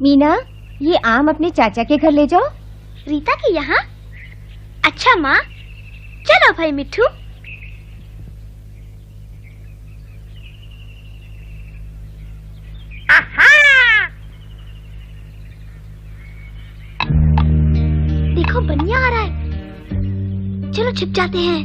मीना, ये आम अपने चाचा के घर ले जाओ। रीता के यहाँ? अच्छा माँ, चलो भाई मिट्ठू। देखो बनिया आ रहा है, चलो छिप जाते हैं।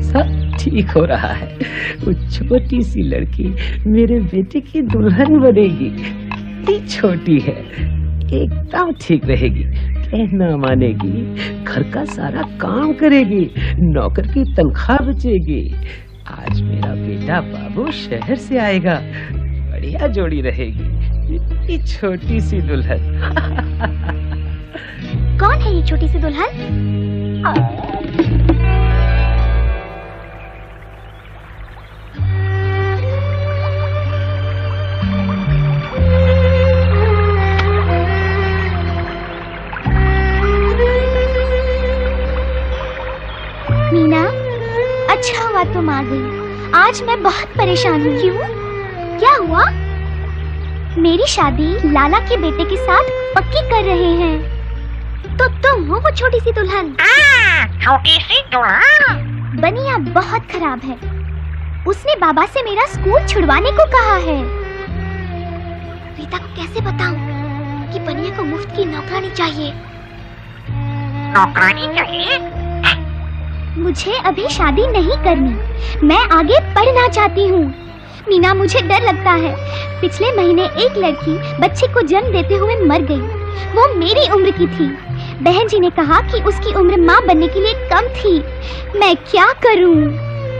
सब ठीक हो रहा है। वो छोटी सी लड़की मेरे बेटे की दुल्हन बनेगी। इतनी छोटी है, एकदम ठीक रहेगी, कहना मानेगी, घर का सारा काम करेगी, नौकर की तनख्वाह बचेगी। आज मेरा बेटा बाबू शहर से आएगा, बढ़िया जोड़ी रहेगी। इतनी छोटी सी दुल्हन। कौन है ये छोटी सी दुल्हन? मीना, अच्छा हुआ तुम आ गई। आज मैं बहुत परेशान हूँ। क्यों? क्या हुआ? मेरी शादी लाला के बेटे के साथ पक्की कर रहे हैं। तो तुम हो वो छोटी सी दुल्हन? छोटी सी दुल्हन? बनिया बहुत खराब है। उसने बाबा से मेरा स्कूल छुड़वाने को कहा है। रीता को कैसे बताऊं कि बनिया को मुफ्त की नौकरानी चाहिए? नौकरानी चाहिए? मुझे अभी शादी नहीं करनी, मैं आगे पढ़ना चाहती हूँ। मीना, मुझे डर लगता है। पिछले महीने एक लड़की बच्चे को जन्म देते हुए मर गई। वो मेरी उम्र की थी। बहन जी ने कहा कि उसकी उम्र माँ बनने के लिए कम थी। मैं क्या करूँ?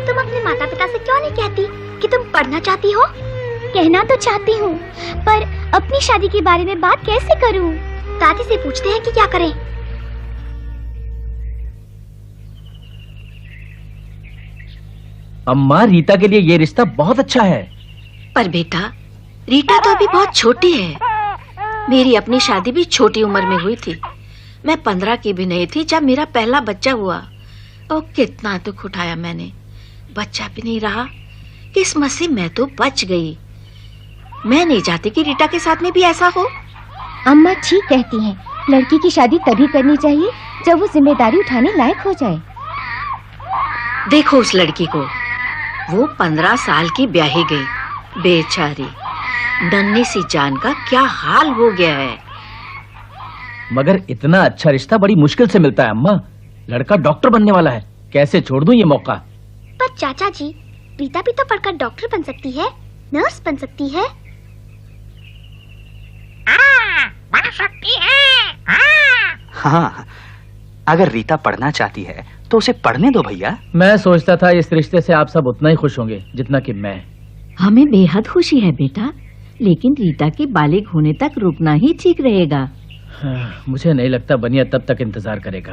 तुम अपने माता पिता से क्यों नहीं कहती कि तुम पढ़ना चाहती हो? कहना तो चाहती हूँ, पर अपनी शादी के बारे में बात कैसे करूँ? दादी से पूछते हैं कि क्या करें। अम्मा, रीता के लिए ये रिश्ता बहुत अच्छा है। पर बेटा, रीता तो अभी बहुत छोटी है। मेरी अपनी शादी भी छोटी उम्र में हुई थी। मैं 15 की भी नहीं थी जब मेरा पहला बच्चा हुआ। और कितना दुख उठाया मैंने। बच्चा भी नहीं रहा, किस्मत से मैं तो बच गई। मैं नहीं चाहती कि रीता के साथ में भी ऐसा हो। अम्मा ठीक कहती हैं, लड़की की शादी तभी करनी चाहिए जब वो जिम्मेदारी उठाने लायक हो जाए। देखो उस लड़की को, वो 15 साल की ब्याही गई, बेचारी। नन्ही सी जान का क्या हाल हो गया है। मगर इतना अच्छा रिश्ता बड़ी मुश्किल से मिलता है अम्मा। लड़का डॉक्टर बनने वाला है, कैसे छोड़ दूं ये मौका? पर चाचा जी, रीता भी तो पढ़कर डॉक्टर बन सकती है, नर्स बन सकती है। बन सकती है। हाँ, अगर रीता पढ़ना चाहती है तो उसे पढ़ने दो भैया। मैं सोचता था इस रिश्ते से आप सब उतना ही खुश होंगे जितना कि मैं। हमें बेहद खुशी है बेटा, लेकिन रीता के बालिग होने तक रुकना ही ठीक रहेगा। मुझे नहीं लगता बनिया तब तक इंतजार करेगा।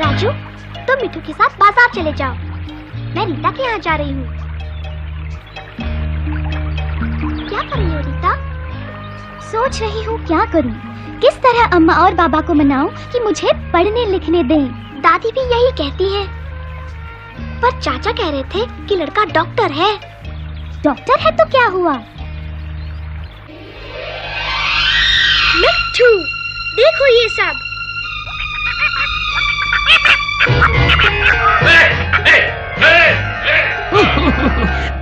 राजू, तुम मिठू के साथ बाजार चले जाओ। मैं रीता के यहाँ जा रही हूँ। क्या कर रही हो रीता? सोच रही हूँ क्या करूँ, किस तरह अम्मा और बाबा को मनाऊं कि मुझे पढ़ने लिखने दें। दादी भी यही कहती है, पर चाचा कह रहे थे कि लड़का डॉक्टर है। डॉक्टर है तो क्या हुआ? मिट्ठू, देखो ये सब।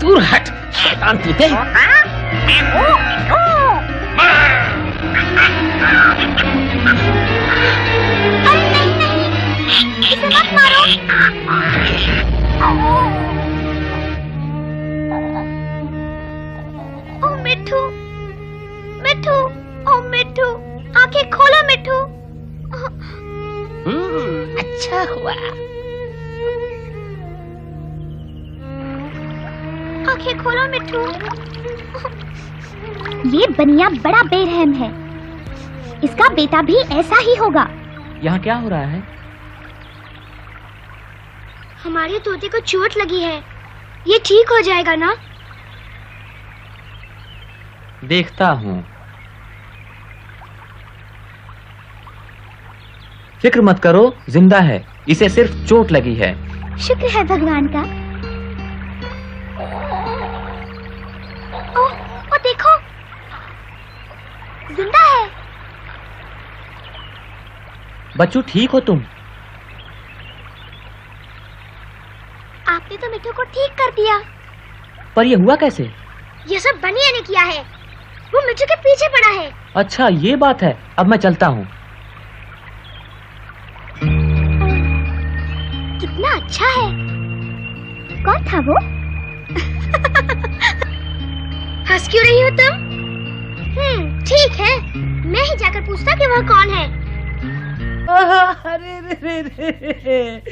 दूर हट, शैतान तूते। अरे नहीं नहीं, इसे मत मारो। ओ मिट्ठू, मिट्ठू, ओ मिट्ठू, आंखें खोलो मिट्ठू। अच्छा हुआ। आंखें खोलो मिट्ठू। ये बनिया बड़ा बेरहम है। इसका बेटा भी ऐसा ही होगा। यहाँ क्या हो रहा है? हमारे तोते को चोट लगी है, ये ठीक हो जाएगा ना? देखता हूँ। फिक्र मत करो, जिंदा है। इसे सिर्फ चोट लगी है। शुक्र है भगवान का। जिंदा है। बच्चू ठीक हो तुम? आपने तो मिट्टू को ठीक कर दिया। पर ये हुआ कैसे? ये सब बनिया ने किया है। वो मिट्टू के पीछे पड़ा है। अच्छा ये बात है, अब मैं चलता हूँ। कितना अच्छा है। कौन था वो? हंस क्यों रही हो तुम? ठीक है, मैं ही जाकर पूछता कि वह कौन है। अरे रे रे रे,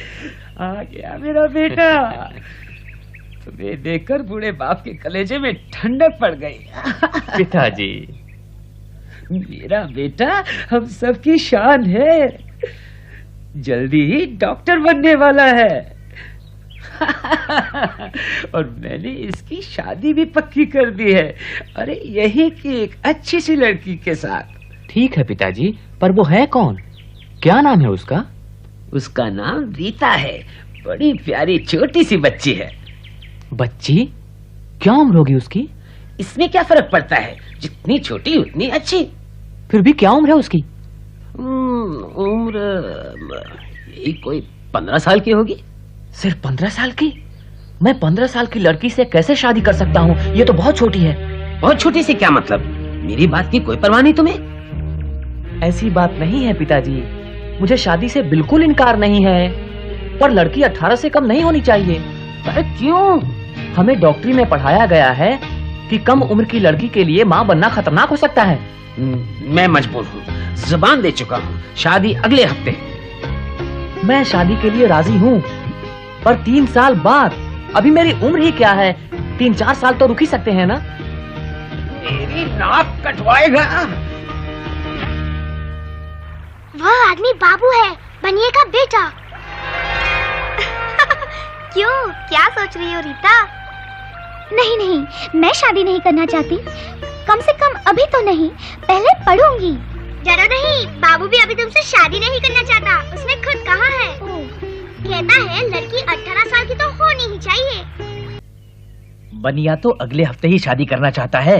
आ गया मेरा बेटा। तुम्हें देखकर बूढ़े बाप के कलेजे में ठंडक पड़ गई। पिताजी, मेरा बेटा हम सबकी शान है, जल्दी ही डॉक्टर बनने वाला है। और मैंने इसकी शादी भी पक्की कर दी है। अरे यही कि एक अच्छी सी लड़की के साथ। ठीक है पिताजी, पर वो है कौन? क्या नाम है उसका? उसका नाम रीता है। बड़ी प्यारी छोटी सी बच्ची है। बच्ची? क्या उम्र होगी उसकी? इसमें क्या फर्क पड़ता है, जितनी छोटी उतनी अच्छी। फिर भी क्या उम्र है उसकी? उम्र यही कोई 15 साल की होगी। सिर्फ 15 साल की? मैं 15 साल की लड़की से कैसे शादी कर सकता हूँ? ये तो बहुत छोटी है। बहुत छोटी से क्या मतलब? मेरी बात की कोई परवाह नहीं तुम्हें? ऐसी बात नहीं है पिताजी, मुझे शादी से बिल्कुल इनकार नहीं है, पर लड़की 18 से कम नहीं होनी चाहिए। अरे क्यों? हमें डॉक्टरी में पढ़ाया गया है कि कम उम्र की लड़की के लिए माँ बनना खतरनाक हो सकता है। मैं मजबूर हूँ, जुबान दे चुका हूँ, शादी अगले हफ्ते। मैं शादी के लिए राजी हूँ, पर 3 साल बाद। अभी मेरी उम्र ही क्या है, 3-4 साल तो रुक ही सकते हैं ना? मेरी नाक कटवाएगा। वह आदमी बाबू है, बनिए का बेटा। क्यों, क्या सोच रही हो रीता? नहीं नहीं, मैं शादी नहीं करना चाहती। कम से कम अभी तो नहीं, पहले पढ़ूंगी। डरो नहीं, बाबू भी अभी तुमसे शादी नहीं करना चाहता। उसने खुद कहा है। कहता है लड़की 18 साल की तो होनी ही चाहिए। बनिया तो अगले हफ्ते ही शादी करना चाहता है।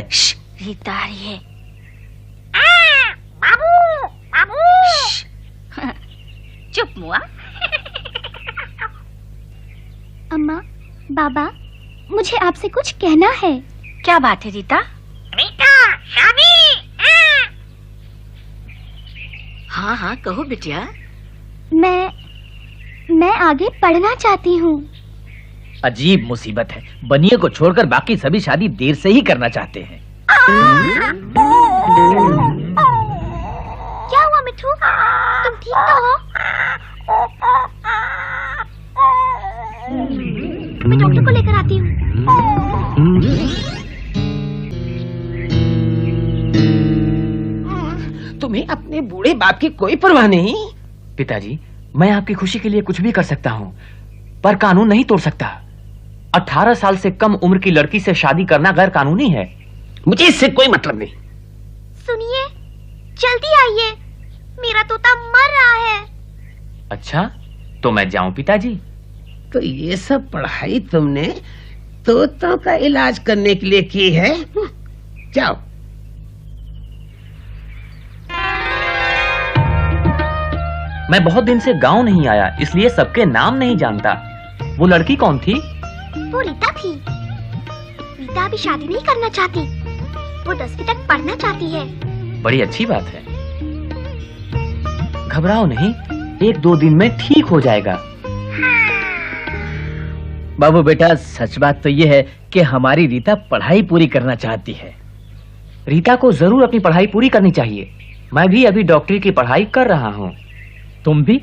रीता आ रही है। बाबू बाबू। चुप मुआ। अम्मा, बाबा, मुझे आपसे कुछ कहना है। क्या बात है रीता? रीता शादी। हाँ हाँ कहो बिटिया। मैं आगे पढ़ना चाहती हूँ। अजीब मुसीबत है, बनिए को छोड़कर बाकी सभी शादी देर से ही करना चाहते हैं। क्या हुआ मिठू? तुम ठीक तो हो? मैं डॉक्टर को लेकर आती हूँ। तुम्हें अपने बूढ़े बाप की कोई परवाह नहीं? पिताजी, मैं आपकी खुशी के लिए कुछ भी कर सकता हूँ, पर कानून नहीं तोड़ सकता। 18 साल से कम उम्र की लड़की से शादी करना गैर कानूनी है। मुझे इससे कोई मतलब नहीं। सुनिए, जल्दी आइए, मेरा तोता मर रहा है। अच्छा, तो मैं जाऊं पिताजी? तो ये सब पढ़ाई तुमने तोतों का इलाज करने के लिए की है? जाओ। मैं बहुत दिन से गांव नहीं आया, इसलिए सबके नाम नहीं जानता। वो लड़की कौन थी? वो रीता थी। रीता अभी शादी नहीं करना चाहती, वो 10वीं तक पढ़ना चाहती है। बड़ी अच्छी बात है। घबराओ नहीं, 1-2 दिन में ठीक हो जाएगा। बाबू बेटा, सच बात तो ये है कि हमारी रीता पढ़ाई पूरी करना चाहती है। रीता को जरूर अपनी पढ़ाई पूरी करनी चाहिए। मैं भी अभी डॉक्टरी की पढ़ाई कर रहा हूँ। तुम भी?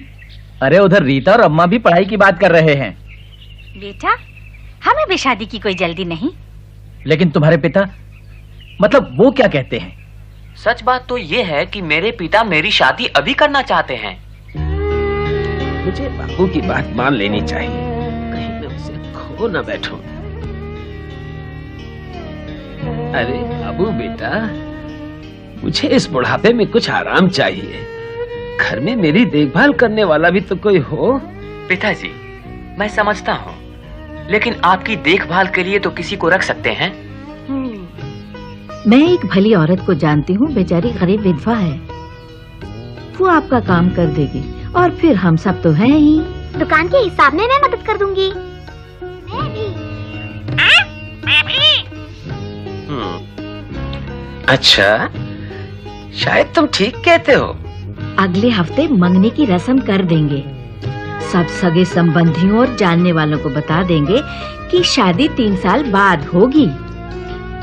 अरे उधर रीता और अम्मा भी पढ़ाई की बात कर रहे हैं। बेटा, हमें भी शादी की कोई जल्दी नहीं। लेकिन तुम्हारे पिता, मतलब वो क्या कहते हैं? सच बात तो ये है कि मेरे पिता मेरी शादी अभी करना चाहते हैं। मुझे बाबू की बात मान लेनी चाहिए, कहीं मैं उसे खो न बैठूं। अरे बाबू बेटा, मुझे इस बुढ़ापे में कुछ आराम चाहिए। घर में मेरी देखभाल करने वाला भी तो कोई हो। पिताजी, मैं समझता हूँ, लेकिन आपकी देखभाल के लिए तो किसी को रख सकते हैं। मैं एक भली औरत को जानती हूँ, बेचारी गरीब विधवा है। वो आपका काम कर देगी और फिर हम सब तो हैं ही। दुकान के हिसाब में मैं मदद कर दूंगी। मैं भी। अच्छा, शायद तुम ठीक कहते हो। अगले हफ्ते मंगनी की रस्म कर देंगे। सब सगे संबंधियों और जानने वालों को बता देंगे कि शादी 3 साल बाद होगी।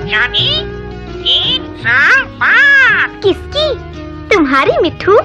शादी 3 साल बाद। किसकी? तुम्हारी मिट्ठू।